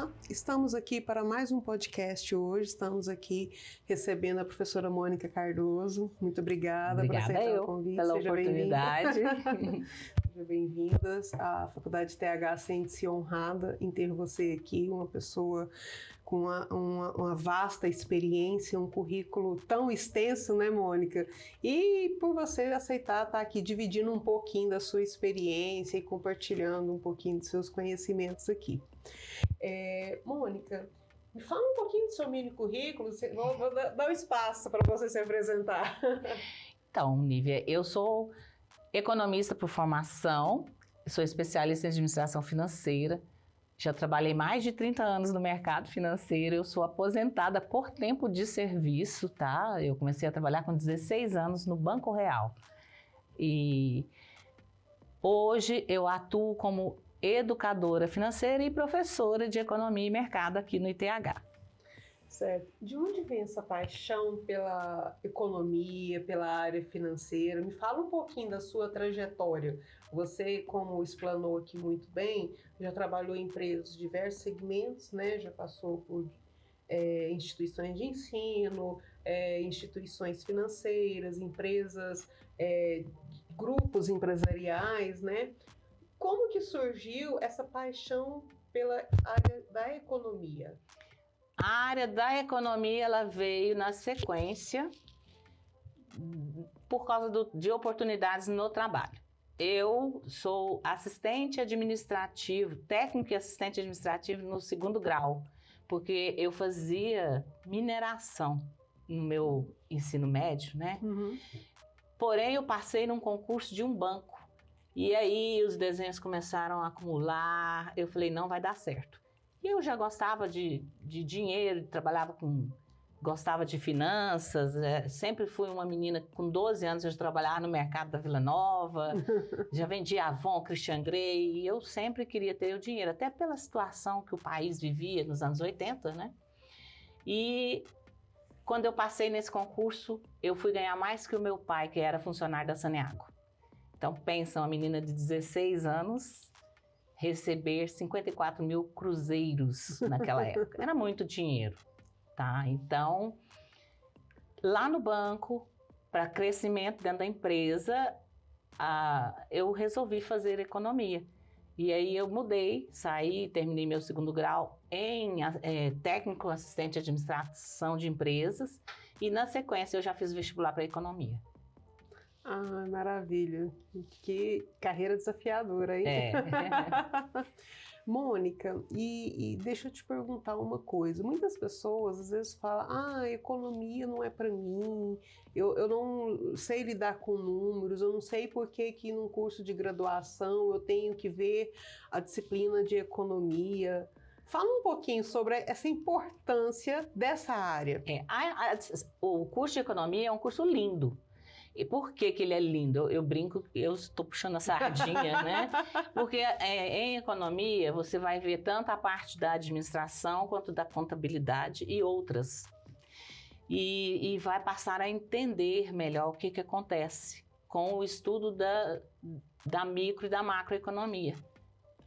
Olá, estamos aqui para mais um podcast hoje. Estamos aqui recebendo a professora Mônica Cardoso. Muito obrigada por aceitar o convite. Pela oportunidade. Sejam bem-vindas. A Faculdade TH sente-se honrada em ter você aqui, uma pessoa com uma vasta experiência, um currículo tão extenso, né, Mônica? E por você aceitar estar aqui dividindo um pouquinho da sua experiência e compartilhando um pouquinho dos seus conhecimentos aqui. Mônica, me fala um pouquinho do seu mini currículo, vou dar um espaço para você se apresentar. Então, Nívia, eu sou economista por formação, sou especialista em administração financeira, já trabalhei mais de 30 anos no mercado financeiro, eu sou aposentada por tempo de serviço, tá? Eu comecei a trabalhar com 16 anos no Banco Real. E hoje eu atuo como educadora financeira e professora de economia e mercado aqui no ITH. Certo. De onde vem essa paixão pela economia, pela área financeira? Me fala um pouquinho da sua trajetória. Você, como explanou aqui muito bem, já trabalhou em empresas de diversos segmentos, né? Já passou por instituições de ensino, instituições financeiras, empresas, grupos empresariais, né? Como que surgiu essa paixão pela área da economia? A área da economia, ela veio na sequência por causa de oportunidades no trabalho. Eu sou assistente administrativo, técnico e assistente administrativo no 2º grau, porque eu fazia mineração no meu ensino médio, né? Uhum. Porém, eu passei num concurso de um banco. E aí os desenhos começaram a acumular, eu falei, não vai dar certo. E eu já gostava de dinheiro, gostava de finanças, sempre fui uma menina, com 12 anos eu já trabalhava no mercado da Vila Nova, já vendia Avon, Christian Grey, e eu sempre queria ter o dinheiro, até pela situação que o país vivia nos anos 80, né? E quando eu passei nesse concurso, eu fui ganhar mais que o meu pai, que era funcionário da Saneago. Então pensa, uma menina de 16 anos receber 54 mil cruzeiros naquela época. Era muito dinheiro, tá? Então, lá no banco, para crescimento dentro da empresa, eu resolvi fazer economia. E aí eu mudei, saí, terminei meu 2º grau em técnico assistente de administração de empresas e na sequência eu já fiz vestibular para economia. Ah, maravilha. Que carreira desafiadora, hein? Mônica, e deixa eu te perguntar uma coisa. Muitas pessoas às vezes falam, economia não é para mim, eu não sei lidar com números, eu não sei por que num curso de graduação eu tenho que ver a disciplina de economia. Fala um pouquinho sobre essa importância dessa área. O curso de economia é um curso lindo. E por que ele é lindo? Eu brinco, eu estou puxando a sardinha, né? Porque em economia você vai ver tanto a parte da administração quanto da contabilidade e outras. E vai passar a entender melhor o que acontece com o estudo da micro e da macroeconomia.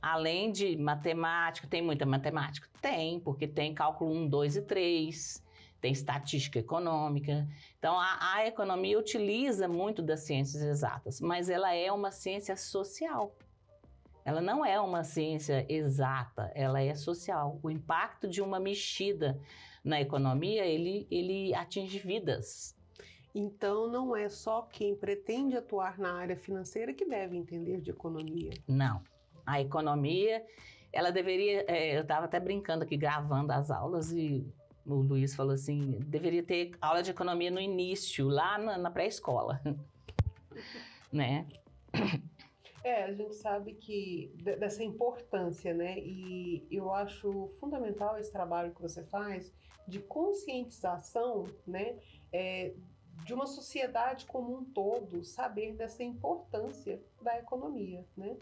Além de matemática, tem muita matemática? Tem, porque tem cálculo 1, 2 e 3, tem estatística econômica. Então, a economia utiliza muito das ciências exatas, mas ela é uma ciência social. Ela não é uma ciência exata, ela é social. O impacto de uma mexida na economia, ele atinge vidas. Então, não é só quem pretende atuar na área financeira que deve entender de economia. Não. A economia, ela deveria... eu estava até brincando aqui, gravando as aulas, e o Luiz falou assim, deveria ter aula de economia no início, lá na pré-escola, né? A gente sabe que dessa importância, né? E eu acho fundamental esse trabalho que você faz de conscientização, né? De uma sociedade como um todo saber dessa importância da economia, né?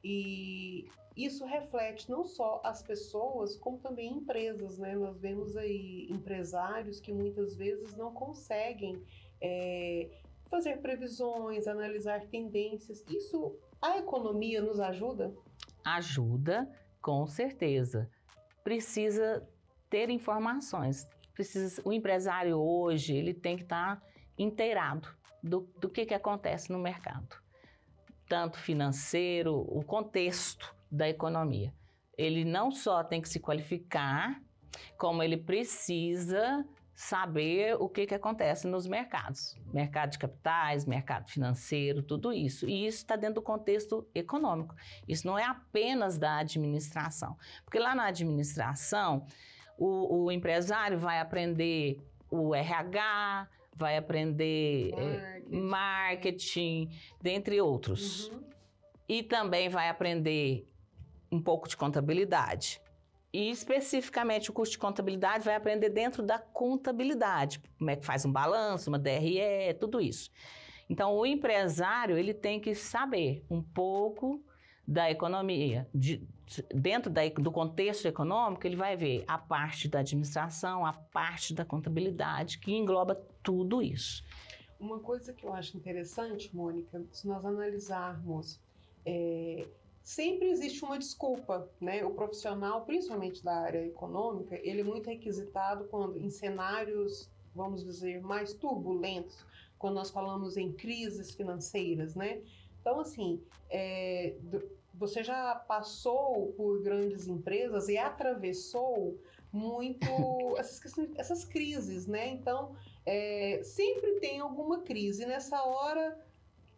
E isso reflete não só as pessoas, como também empresas, né? Nós vemos aí empresários que muitas vezes não conseguem fazer previsões, analisar tendências. Isso, a economia nos ajuda? Ajuda, com certeza. precisa ter informações. O empresário hoje, ele tem que estar inteirado do que acontece no mercado, tanto financeiro, o contexto da economia. Ele não só tem que se qualificar, como ele precisa saber o que acontece nos mercados. Mercado de capitais, mercado financeiro, tudo isso. E isso está dentro do contexto econômico. Isso não é apenas da administração. Porque lá na administração, o empresário vai aprender o RH, vai aprender marketing, dentre outros. Uhum. E também vai aprender um pouco de contabilidade. E especificamente o curso de contabilidade vai aprender dentro da contabilidade, como é que faz um balanço, uma DRE, tudo isso. Então o empresário, ele tem que saber um pouco da economia, dentro do contexto econômico, ele vai ver a parte da administração, a parte da contabilidade, que engloba tudo isso. Uma coisa que eu acho interessante, Mônica, se nós analisarmos, sempre existe uma desculpa, né? O profissional, principalmente da área econômica, ele é muito requisitado quando em cenários, vamos dizer, mais turbulentos, quando nós falamos em crises financeiras, né? Então, assim, você já passou por grandes empresas e atravessou muito essas crises, né? Então, sempre tem alguma crise. Nessa hora,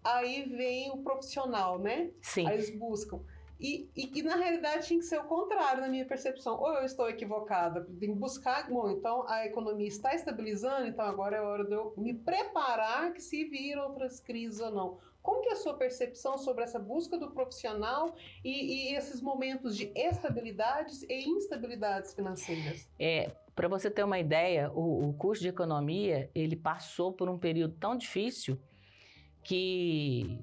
aí vem o profissional, né? Sim. Aí eles buscam. E na realidade tinha que ser o contrário, na minha percepção. Ou eu estou equivocada, tem que buscar, bom, então a economia está estabilizando, então agora é hora de eu me preparar que se vir outras crises ou não. Como que é a sua percepção sobre essa busca do profissional e esses momentos de estabilidades e instabilidades financeiras? Para você ter uma ideia, o curso de economia, ele passou por um período tão difícil que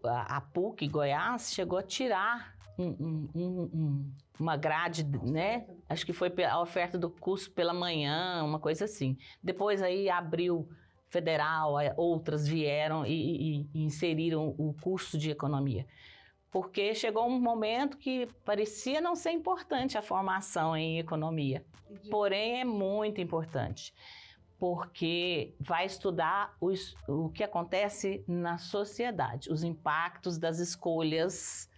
a PUC Goiás chegou a tirar uma grade, né? Acho que foi a oferta do curso pela manhã, uma coisa assim. Depois aí abriu federal, outras vieram e inseriram o curso de economia. Porque chegou um momento que parecia não ser importante a formação em economia. Porém, é muito importante. Porque vai estudar o que acontece na sociedade, os impactos das escolhas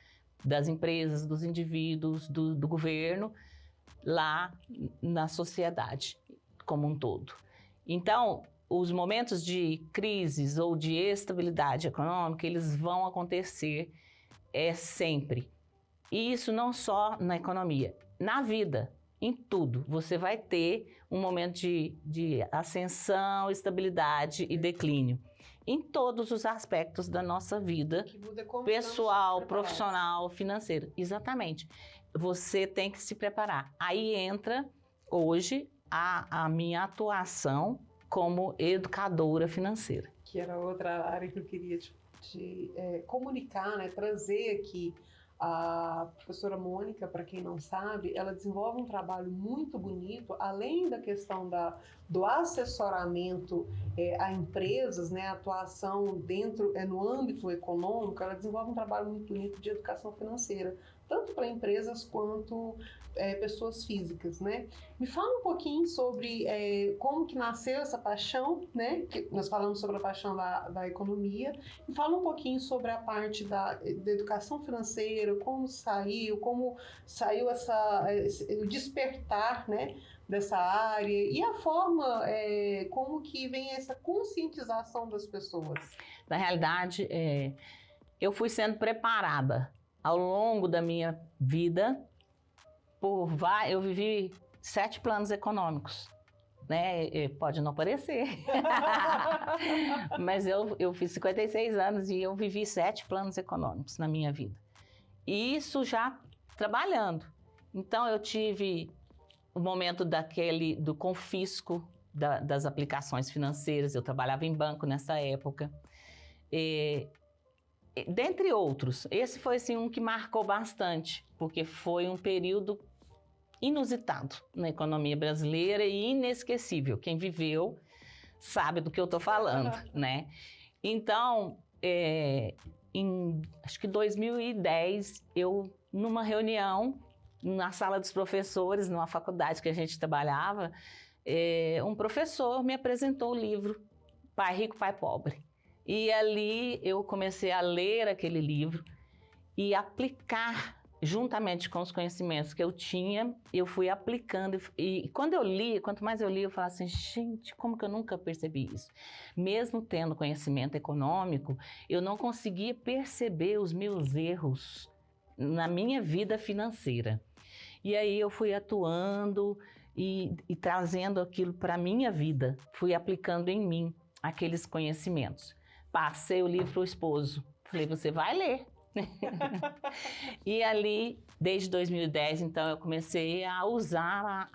das empresas, dos indivíduos, do governo, lá na sociedade como um todo. Então, os momentos de crises ou de estabilidade econômica, eles vão acontecer sempre. E isso não só na economia, na vida. Em tudo, você vai ter um momento de ascensão, estabilidade e declínio. Em todos os aspectos da nossa vida, pessoal, profissional, financeira. Exatamente. Você tem que se preparar. Aí entra, hoje, a minha atuação como educadora financeira. Que era outra área que eu queria te comunicar, né? Trazer aqui. A professora Mônica, para quem não sabe, ela desenvolve um trabalho muito bonito, além da questão do assessoramento a empresas, né, a atuação no âmbito econômico, ela desenvolve um trabalho muito bonito de educação financeira, tanto para empresas quanto pessoas físicas, né? Me fala um pouquinho sobre como que nasceu essa paixão, né? Que nós falamos sobre a paixão da economia. Me fala um pouquinho sobre a parte da educação financeira, como saiu o despertar, né, dessa área e a forma como que vem essa conscientização das pessoas. Na realidade, eu fui sendo preparada ao longo da minha vida. Eu vivi 7 planos econômicos, né? Pode não parecer, mas eu fiz 56 anos e eu vivi 7 planos econômicos na minha vida. E isso já trabalhando. Então eu tive o momento do confisco das aplicações financeiras. Eu trabalhava em banco nessa época. Dentre outros, esse foi assim, um que marcou bastante, porque foi um período inusitado na economia brasileira e inesquecível. Quem viveu sabe do que eu estou falando, né? Então, acho que 2010, eu, numa reunião, na sala dos professores, numa faculdade que a gente trabalhava, um professor me apresentou o livro Pai Rico, Pai Pobre. E ali eu comecei a ler aquele livro e aplicar, juntamente com os conhecimentos que eu tinha, eu fui aplicando. E quando eu li, quanto mais eu li, eu falava assim, gente, como que eu nunca percebi isso? Mesmo tendo conhecimento econômico, eu não conseguia perceber os meus erros na minha vida financeira. E aí eu fui atuando e trazendo aquilo para a minha vida, fui aplicando em mim aqueles conhecimentos. Passei o livro para o esposo, falei, você vai ler. E ali, desde 2010, então, eu comecei a usar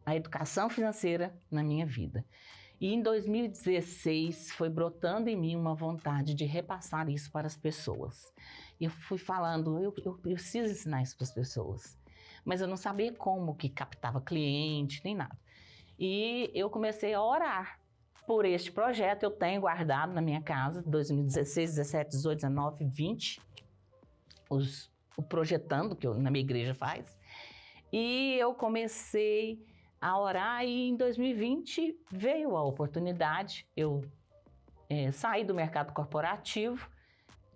a educação financeira na minha vida. E em 2016, foi brotando em mim uma vontade de repassar isso para as pessoas. E eu fui falando, eu preciso ensinar isso para as pessoas. Mas eu não sabia como que captava cliente, nem nada. E eu comecei a orar por este projeto. Eu tenho guardado na minha casa, 2016, 17, 18, 19, 20, o projetando, que na minha igreja faz. E eu comecei a orar e em 2020 veio a oportunidade. Eu saí do mercado corporativo,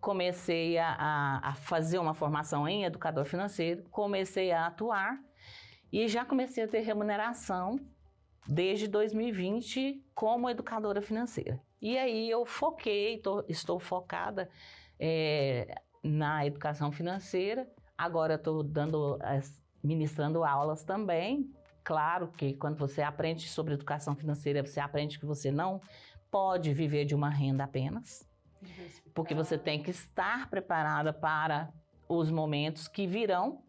comecei a fazer uma formação em educador financeiro, comecei a atuar e já comecei a ter remuneração desde 2020 como educadora financeira. E aí eu foquei, estou focada na educação financeira. Agora estou ministrando aulas também. Claro que quando você aprende sobre educação financeira, você aprende que você não pode viver de uma renda apenas, porque você tem que estar preparada para os momentos que virão,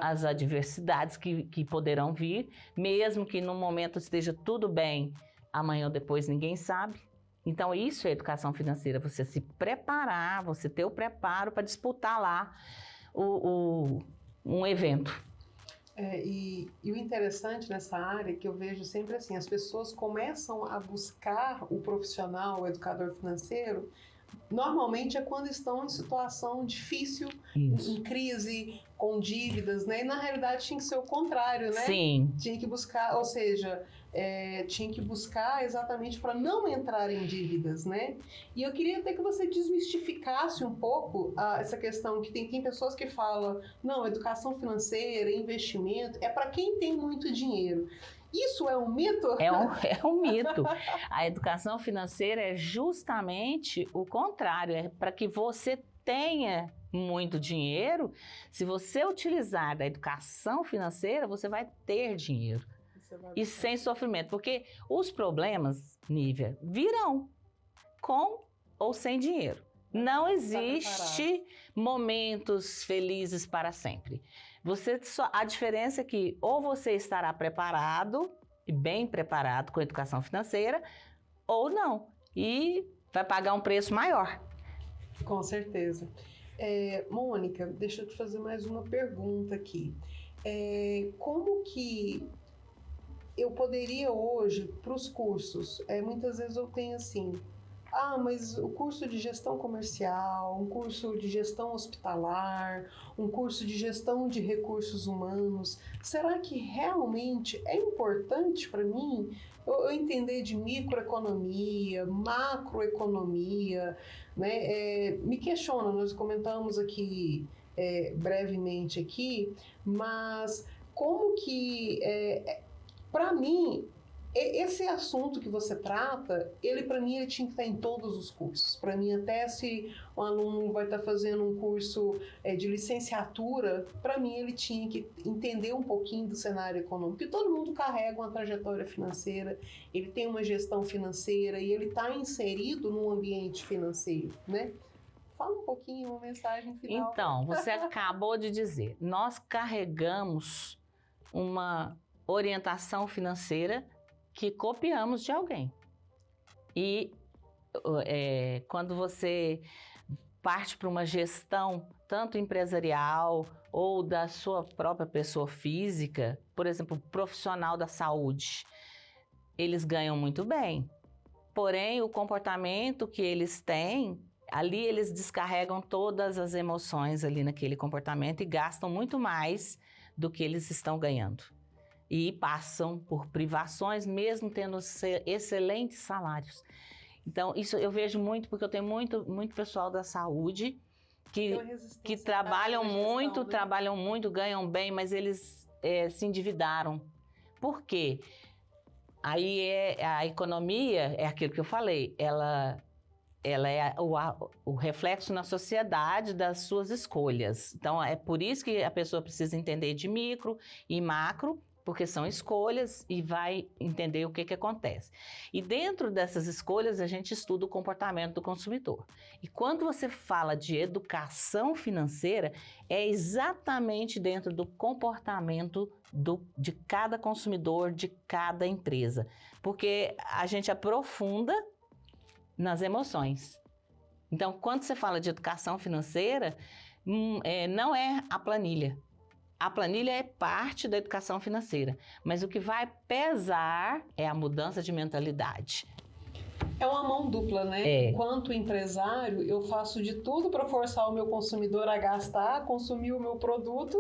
as adversidades que poderão vir, mesmo que no momento esteja tudo bem, amanhã ou depois ninguém sabe. Então isso é educação financeira, você se preparar, você ter o preparo para disputar lá um evento. E o interessante nessa área é que eu vejo sempre assim, as pessoas começam a buscar o profissional, o educador financeiro, normalmente é quando estão em situação difícil, em crise, com dívidas, né? E na realidade tinha que ser o contrário, né? Sim. Tinha que buscar, ou seja, tinha que buscar exatamente para não entrar em dívidas, né? E eu queria até que você desmistificasse um pouco essa questão que tem pessoas que falam, não, educação financeira, investimento, é para quem tem muito dinheiro. Isso é um mito? É um mito. A educação financeira é justamente o contrário, é para que você tenha muito dinheiro. Se você utilizar da educação financeira, você vai ter dinheiro. E sem sofrimento, porque os problemas, Nívia, virão com ou sem dinheiro. Não existe momentos felizes para sempre. A diferença é que ou você estará preparado e bem preparado com a educação financeira, ou não. E vai pagar um preço maior. Com certeza. Mônica, deixa eu te fazer mais uma pergunta aqui. Como que eu poderia hoje, para os cursos, muitas vezes eu tenho assim, mas o curso de gestão comercial, um curso de gestão hospitalar, um curso de gestão de recursos humanos, será que realmente é importante para mim eu entender de microeconomia, macroeconomia, né? Me questiona, nós comentamos aqui brevemente aqui, mas como que, para mim, esse assunto que você trata, para mim, ele tinha que estar em todos os cursos. Para mim, até se um aluno vai estar fazendo um curso de licenciatura, para mim, ele tinha que entender um pouquinho do cenário econômico. Porque todo mundo carrega uma trajetória financeira, ele tem uma gestão financeira e ele está inserido num ambiente financeiro, né? Fala um pouquinho, uma mensagem final. Então, você acabou de dizer, nós carregamos uma orientação financeira que copiamos de alguém. E quando você parte para uma gestão, tanto empresarial ou da sua própria pessoa física, por exemplo, profissional da saúde, eles ganham muito bem. Porém, o comportamento que eles têm Ali eles descarregam todas as emoções ali naquele comportamento e gastam muito mais do que eles estão ganhando. E passam por privações, mesmo tendo excelentes salários. Então, isso eu vejo muito, porque eu tenho muito pessoal da saúde que trabalham muito, ganham bem, mas eles se endividaram. Por quê? Aí a economia, é aquilo que eu falei, ela é o reflexo na sociedade das suas escolhas. Então, é por isso que a pessoa precisa entender de micro e macro, porque são escolhas e vai entender o que acontece. E dentro dessas escolhas, a gente estuda o comportamento do consumidor. E quando você fala de educação financeira, é exatamente dentro do comportamento de cada consumidor, de cada empresa. Porque a gente aprofunda nas emoções. Então, quando você fala de educação financeira, não é a planilha. A planilha é parte da educação financeira, mas o que vai pesar é a mudança de mentalidade. É uma mão dupla, né? Enquanto empresário, eu faço de tudo para forçar o meu consumidor a gastar, a consumir o meu produto,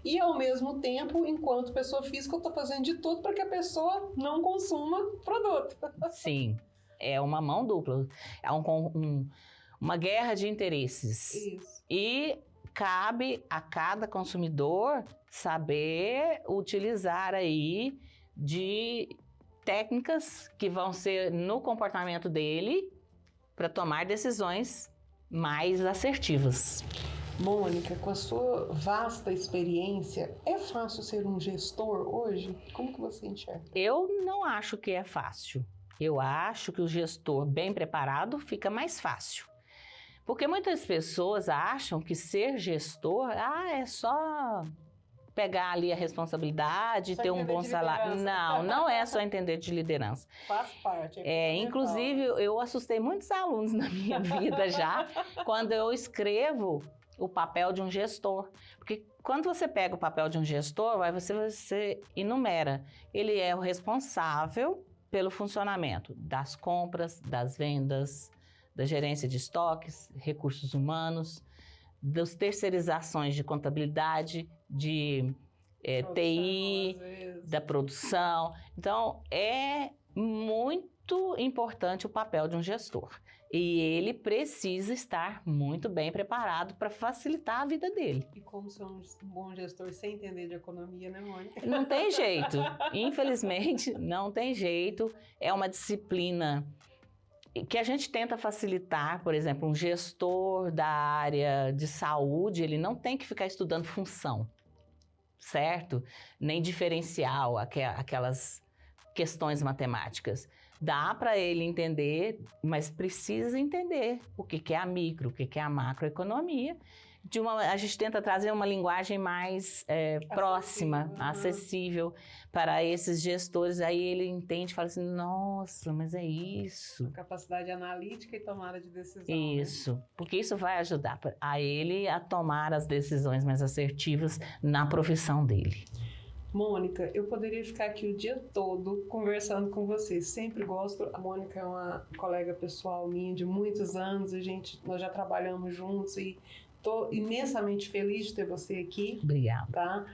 e ao mesmo tempo, enquanto pessoa física, eu estou fazendo de tudo para que a pessoa não consuma o produto. Sim, é uma mão dupla. É uma guerra de interesses. Isso. E cabe a cada consumidor saber utilizar aí de técnicas que vão ser no comportamento dele para tomar decisões mais assertivas. Mônica, com a sua vasta experiência, é fácil ser um gestor hoje? Como que você enxerga? Eu não acho que é fácil. Eu acho que o gestor bem preparado fica mais fácil. Porque muitas pessoas acham que ser gestor, é só pegar ali a responsabilidade, ter um bom salário. Não é só entender de liderança. Faz parte. Inclusive, eu assustei muitos alunos na minha vida já, quando eu escrevo o papel de um gestor. Porque quando você pega o papel de um gestor, você enumera. Ele é o responsável pelo funcionamento das compras, das vendas, da gerência de estoques, recursos humanos, das terceirizações de contabilidade, de TI, da produção. Então, é muito importante o papel de um gestor. E ele precisa estar muito bem preparado para facilitar a vida dele. E como ser um bom gestor sem entender de economia, né, Mônica? Não tem jeito. Infelizmente, não tem jeito. É uma disciplina que a gente tenta facilitar. Por exemplo, um gestor da área de saúde, ele não tem que ficar estudando função, certo? Nem diferencial, aquelas questões matemáticas. Dá para ele entender, mas precisa entender o que é a micro, o que é a macroeconomia. A gente tenta trazer uma linguagem mais próxima, acessível para esses gestores. Aí ele entende e fala assim, nossa, mas é isso. A capacidade analítica e tomada de decisão. Isso, né? Porque isso vai ajudar a ele a tomar as decisões mais assertivas na profissão dele. Mônica, eu poderia ficar aqui o dia todo conversando com você. Sempre gosto. A Mônica é uma colega pessoal minha de muitos anos. Nós já trabalhamos juntos e estou imensamente feliz de ter você aqui. Obrigada. Tá?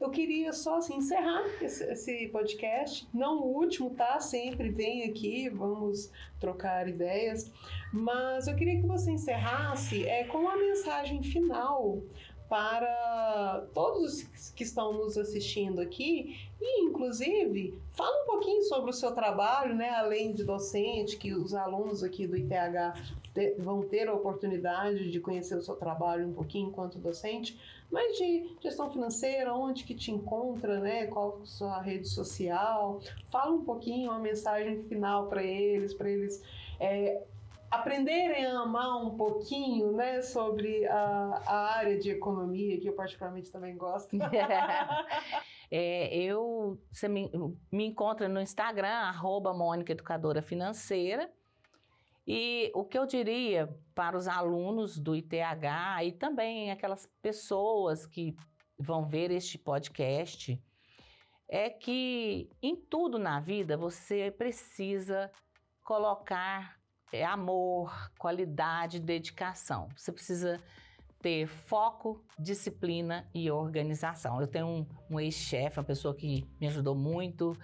Eu queria só assim, encerrar esse podcast, não o último, tá? Sempre vem aqui, vamos trocar ideias, mas eu queria que você encerrasse com uma mensagem final para todos que estão nos assistindo aqui e, inclusive, fala um pouquinho sobre o seu trabalho, né? Além de docente, que os alunos aqui do ITH vão ter a oportunidade de conhecer o seu trabalho um pouquinho enquanto docente, mas de gestão financeira, onde que te encontra, né? Qual a sua rede social? Fala um pouquinho, uma mensagem final para eles aprenderem a amar um pouquinho, né, sobre a área de economia, que eu particularmente também gosto. Você me encontra no Instagram, @Mônica Educadora Financeira. E o que eu diria para os alunos do ITH e também aquelas pessoas que vão ver este podcast é que em tudo na vida você precisa colocar É amor, qualidade, dedicação. Você precisa ter foco, disciplina e organização. Eu tenho um ex-chefe, uma pessoa que me ajudou muito,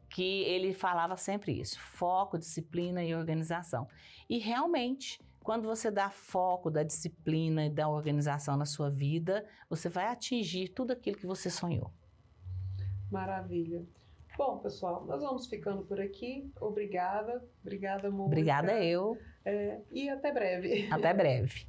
que ele falava sempre isso: foco, disciplina e organização. E realmente, quando você dá foco, da disciplina e da organização na sua vida, você vai atingir tudo aquilo que você sonhou. Maravilha. Bom, pessoal, nós vamos ficando por aqui. Obrigada, Mônica. Obrigada eu. E até breve. Até breve.